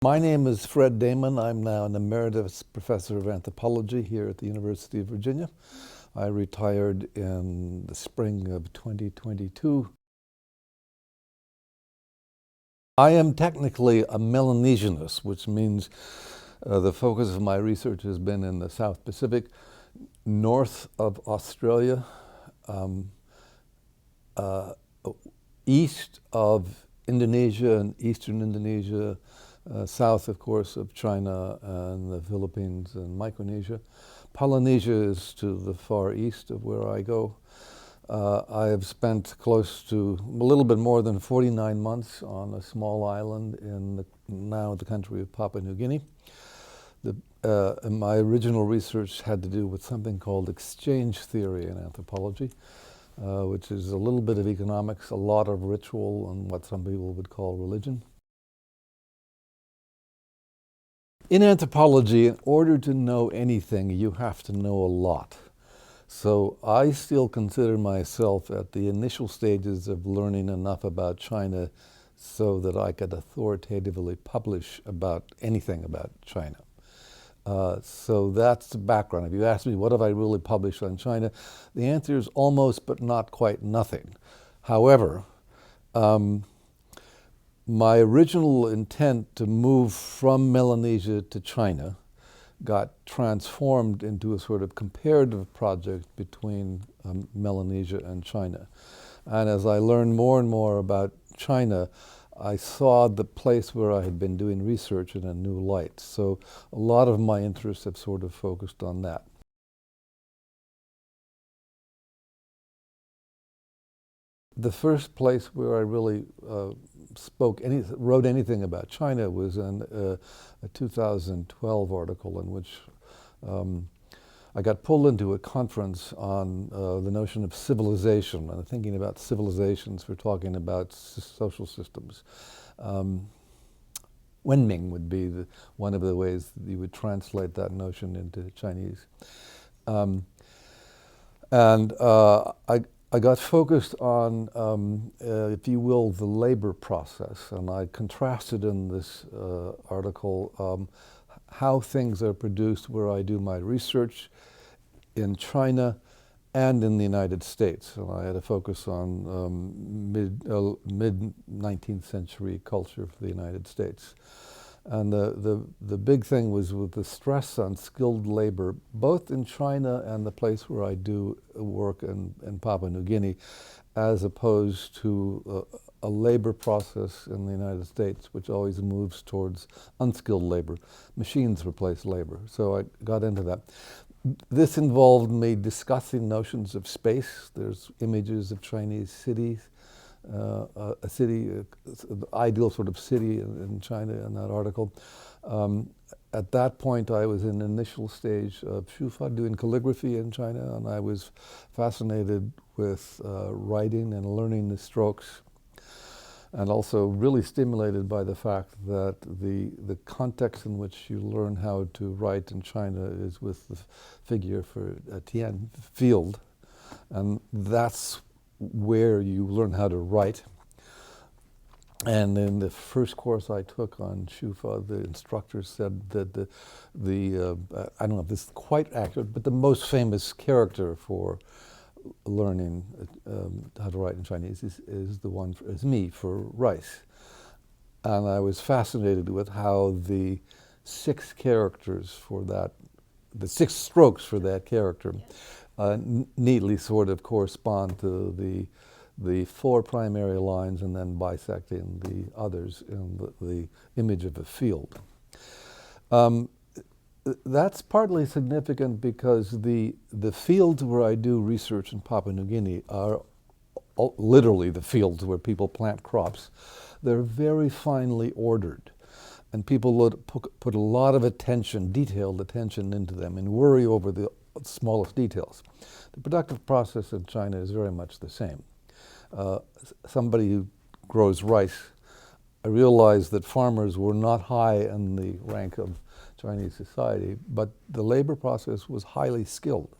My name is Fred Damon. I'm now an Emeritus Professor of Anthropology here at the University of Virginia. I retired in the spring of 2022. I am technically a Melanesianist, which means the focus of my research has been in the South Pacific, north of Australia, east of Indonesia and eastern Indonesia, south, of course, of China and the Philippines and Micronesia. Polynesia is to the far east of where I go. I have spent close to a little bit more than 49 months on a small island in now the country of Papua New Guinea. My original research had to do with something called exchange theory in anthropology, which is a little bit of economics, a lot of ritual, and what some people would call religion. In anthropology, in order to know anything, you have to know a lot. So I still consider myself at the initial stages of learning enough about China so that I could authoritatively publish about anything about China. So that's the background. If you ask me, what have I really published on China? The answer is almost, but not quite, nothing. However, my original intent to move from Melanesia to China got transformed into a sort of comparative project between Melanesia and China. And as I learned more and more about China, I saw the place where I had been doing research in a new light. So a lot of my interests have sort of focused on that. The first place where I really wrote anything about China was in a 2012 article in which I got pulled into a conference on the notion of civilization and thinking about civilizations. We're talking about social systems. Wenming would be one of the ways you would translate that notion into Chinese. I got focused on, if you will, the labor process, and I contrasted in this article how things are produced where I do my research in China and in the United States. And I had a focus on mid-19th century culture for the United States. And the big thing was with the stress on skilled labor, both in China and the place where I do work in Papua New Guinea, as opposed to a labor process in the United States, which always moves towards unskilled labor. Machines replace labor. So I got into that. This involved me discussing notions of space. There's images of Chinese cities. A city, the ideal sort of city in China in that article. At that point, I was in the initial stage of Shufa, doing calligraphy in China, and I was fascinated with writing and learning the strokes, and also really stimulated by the fact that the context in which you learn how to write in China is with the figure for Tian, field, and that's where you learn how to write. And in the first course I took on Shufa, the instructor said that I don't know if this is quite accurate, but the most famous character for learning how to write in Chinese is me, for rice. And I was fascinated with how the 6 characters for that, the 6 strokes for that character neatly sort of correspond to the 4 primary lines and then bisecting the others in the image of a field. That's partly significant because the fields where I do research in Papua New Guinea are literally the fields where people plant crops. They're very finely ordered, and people put a lot of attention, detailed attention into them, and worry over the smallest details. The productive process in China is very much the same. Somebody who grows rice, I realized that farmers were not high in the rank of Chinese society, but the labor process was highly skilled.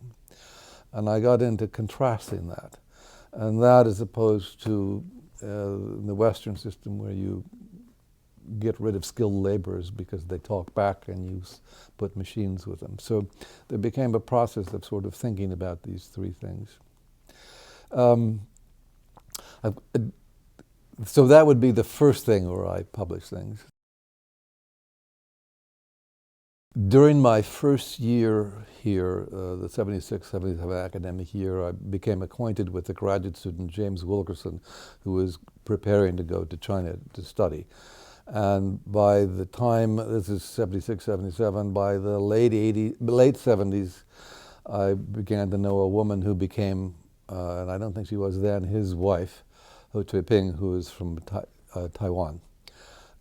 And I got into contrasting that. And that as opposed to the Western system where you get rid of skilled laborers because they talk back and you put machines with them. So there became a process of sort of thinking about these three things. So that would be the first thing where I publish things. During my first year here, the 76-77 academic year, I became acquainted with the graduate student James Wilkerson, who was preparing to go to China to study. And by the time, this is 76-77, by the late 70s, I began to know a woman who became, and I don't think she was then, his wife, Ho Ping, who is from Taiwan.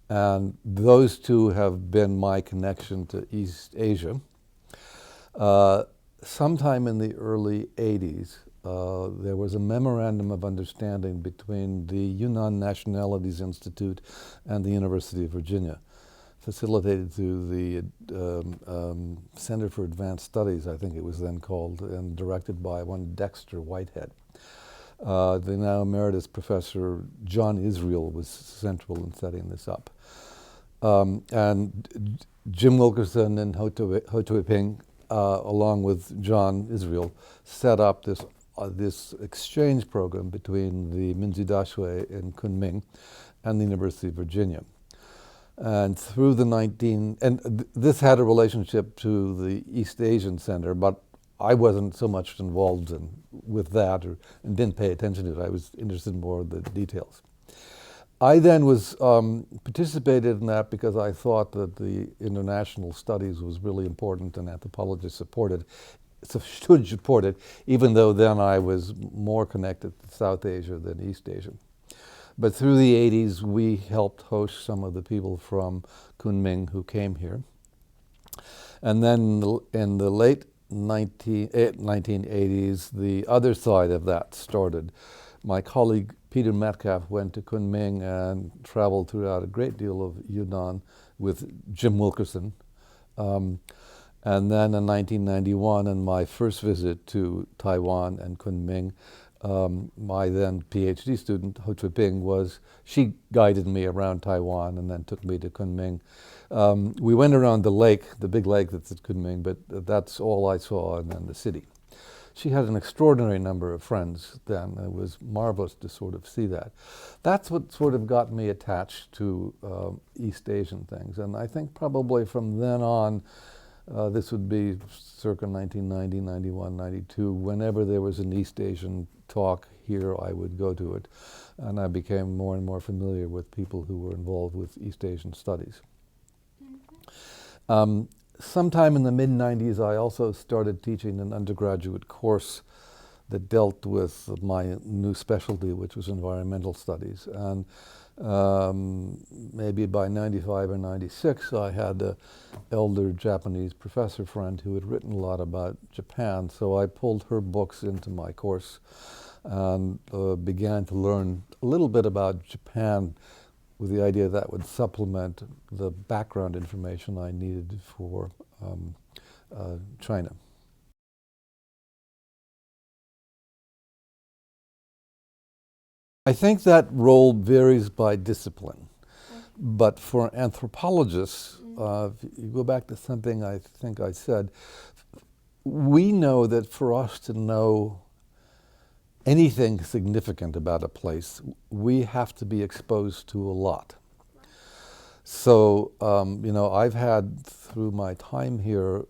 And those two have been my connection to East Asia. Sometime in the early 80s, there was a memorandum of understanding between the Yunnan Nationalities Institute and the University of Virginia, facilitated through the Center for Advanced Studies, I think it was then called, and directed by one Dexter Whitehead. The now Emeritus Professor John Israel was central in setting this up. And Jim Wilkerson and Ho Ping, along with John Israel, set up this exchange program between the Minzu Daxue in Kunming and the University of Virginia. And through the this had a relationship to the East Asian Center, but I wasn't so much involved with that and didn't pay attention to it. I was interested more in the details. I then participated in that because I thought that the international studies was really important and anthropologists should support it, even though then I was more connected to South Asia than East Asia. But through the 80s, we helped host some of the people from Kunming who came here. And then in the late 1980s, the other side of that started. My colleague Peter Metcalf went to Kunming and traveled throughout a great deal of Yunnan with Jim Wilkerson. And then in 1991, in my first visit to Taiwan and Kunming, my then PhD student, Ho Ping, she guided me around Taiwan and then took me to Kunming. We went around the lake, the big lake that's at Kunming, but that's all I saw, and then the city. She had an extraordinary number of friends then. It was marvelous to sort of see that. That's what sort of got me attached to East Asian things. And I think probably from then on, this would be circa 1990, 91, 92, whenever there was an East Asian talk here, I would go to it. And I became more and more familiar with people who were involved with East Asian studies. Sometime in the mid-90s, I also started teaching an undergraduate course that dealt with my new specialty, which was environmental studies. And maybe by 95 or 96, I had an elder Japanese professor friend who had written a lot about Japan. So I pulled her books into my course and began to learn a little bit about Japan, with the idea that would supplement the background information I needed for China. I think that role varies by discipline. But for anthropologists, if you go back to something I think I said, we know that for us to know anything significant about a place, we have to be exposed to a lot. So, I've had, through my time here,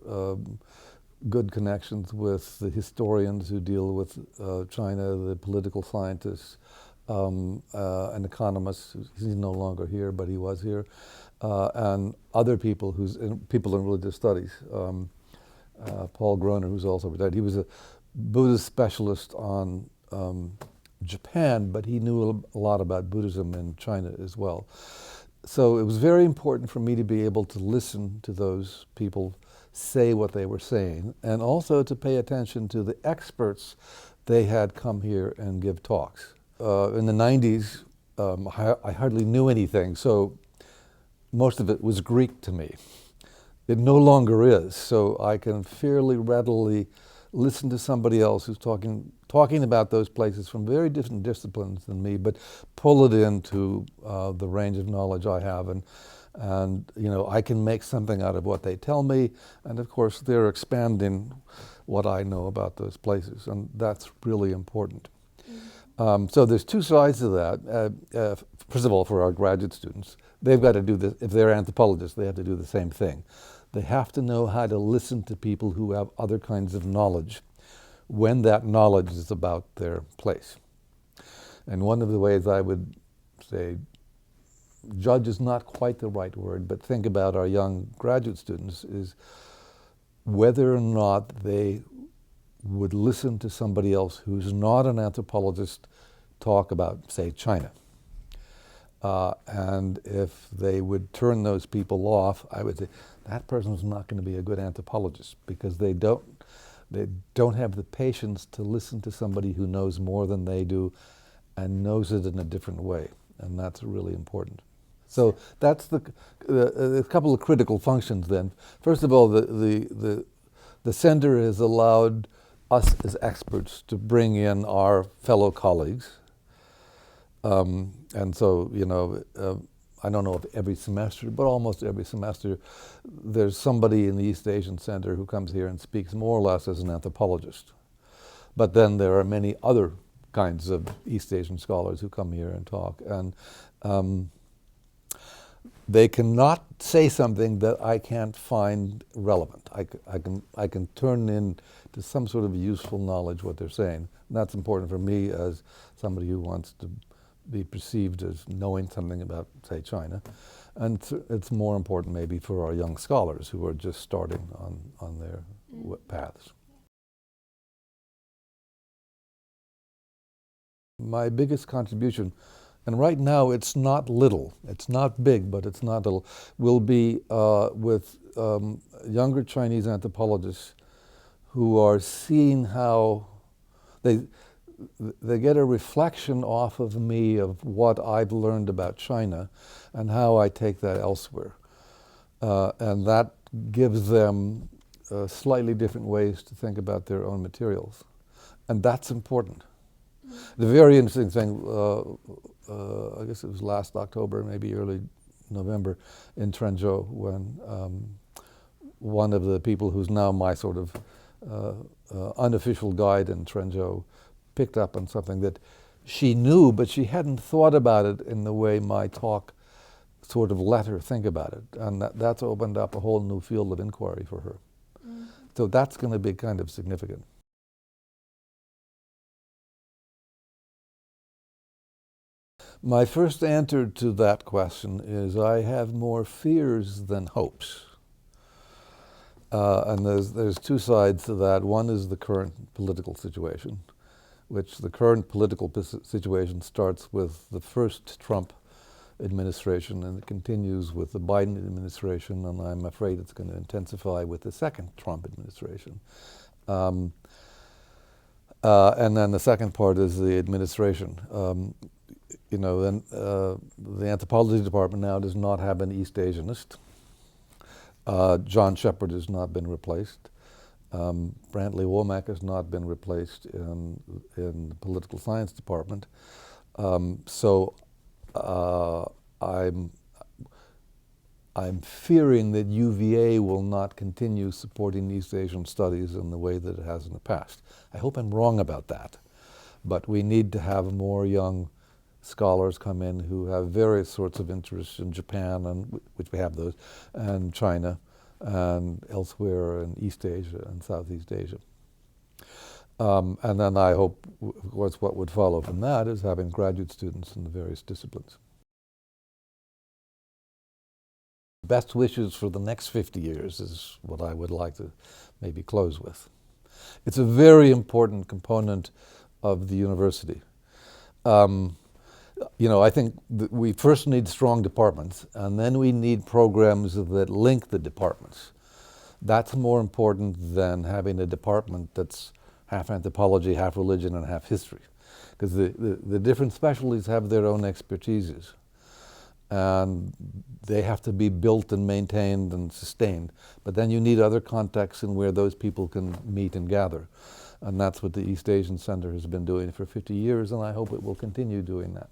good connections with the historians who deal with China, the political scientists, an economist, he's no longer here, but he was here, and other people people in religious studies. Paul Groner, who's also retired, he was a Buddhist specialist on Japan, but he knew a lot about Buddhism in China as well. So it was very important for me to be able to listen to those people say what they were saying, and also to pay attention to the experts they had come here and give talks. In the 90s, I hardly knew anything, so most of it was Greek to me. It no longer is, so I can fairly readily listen to somebody else who's talking about those places from very different disciplines than me, but pull it into the range of knowledge I have, and I can make something out of what they tell me, and of course they're expanding what I know about those places, and that's really important. So there's two sides to that. First of all, for our graduate students, they've got to do this. If they're anthropologists, they have to do the same thing. They have to know how to listen to people who have other kinds of knowledge when that knowledge is about their place. And one of the ways I would say, judge is not quite the right word, but think about our young graduate students is whether or not they would listen to somebody else who's not an anthropologist talk about, say, China. And if they would turn those people off, I would say that person's not going to be a good anthropologist, because they don't have the patience to listen to somebody who knows more than they do and knows it in a different way, and that's really important. So that's a couple of critical functions then. First of all, the center has allowed us as experts to bring in our fellow colleagues. And so, I don't know if every semester, but almost every semester, there's somebody in the East Asian Center who comes here and speaks more or less as an anthropologist. But then there are many other kinds of East Asian scholars who come here and talk. And they cannot say something that I can't find relevant. I can turn into some sort of useful knowledge what they're saying. And that's important for me as somebody who wants to be perceived as knowing something about, say, China. And it's more important maybe for our young scholars who are just starting on their paths. My biggest contribution, and right now it's not little, it's not big, but it's not little, will be with younger Chinese anthropologists who are seeing how they get a reflection off of me of what I've learned about China and how I take that elsewhere. And that gives them slightly different ways to think about their own materials. And that's important. The very interesting thing, I guess it was last October, maybe early November, in Trenzhou, when one of the people who's now my sort of unofficial guide in Trenzhou picked up on something that she knew, but she hadn't thought about it in the way my talk sort of let her think about it. And that's opened up a whole new field of inquiry for her. So that's going to be kind of significant. My first answer to that question is I have more fears than hopes. And there's two sides to that. One is the current political situation, which the current political situation starts with the first Trump administration and it continues with the Biden administration, and I'm afraid it's going to intensify with the second Trump administration. And then the second part is the administration. The anthropology department now does not have an East Asianist. John Shepard has not been replaced. Brantley Womack has not been replaced in the political science department. So I'm fearing that UVA will not continue supporting East Asian studies in the way that it has in the past. I hope I'm wrong about that, but we need to have more young scholars come in who have various sorts of interests in Japan, and which we have those, and China, and elsewhere in East Asia and Southeast Asia. And then I hope, of course, what would follow from that is having graduate students in the various disciplines. Best wishes for the next 50 years is what I would like to maybe close with. It's a very important component of the university. I think that we first need strong departments, and then we need programs that link the departments. That's more important than having a department that's half anthropology, half religion, and half history, because the different specialties have their own expertises. and they have to be built and maintained and sustained. But then you need other contexts in where those people can meet and gather. And that's what the East Asian Center has been doing for 50 years, and I hope it will continue doing that.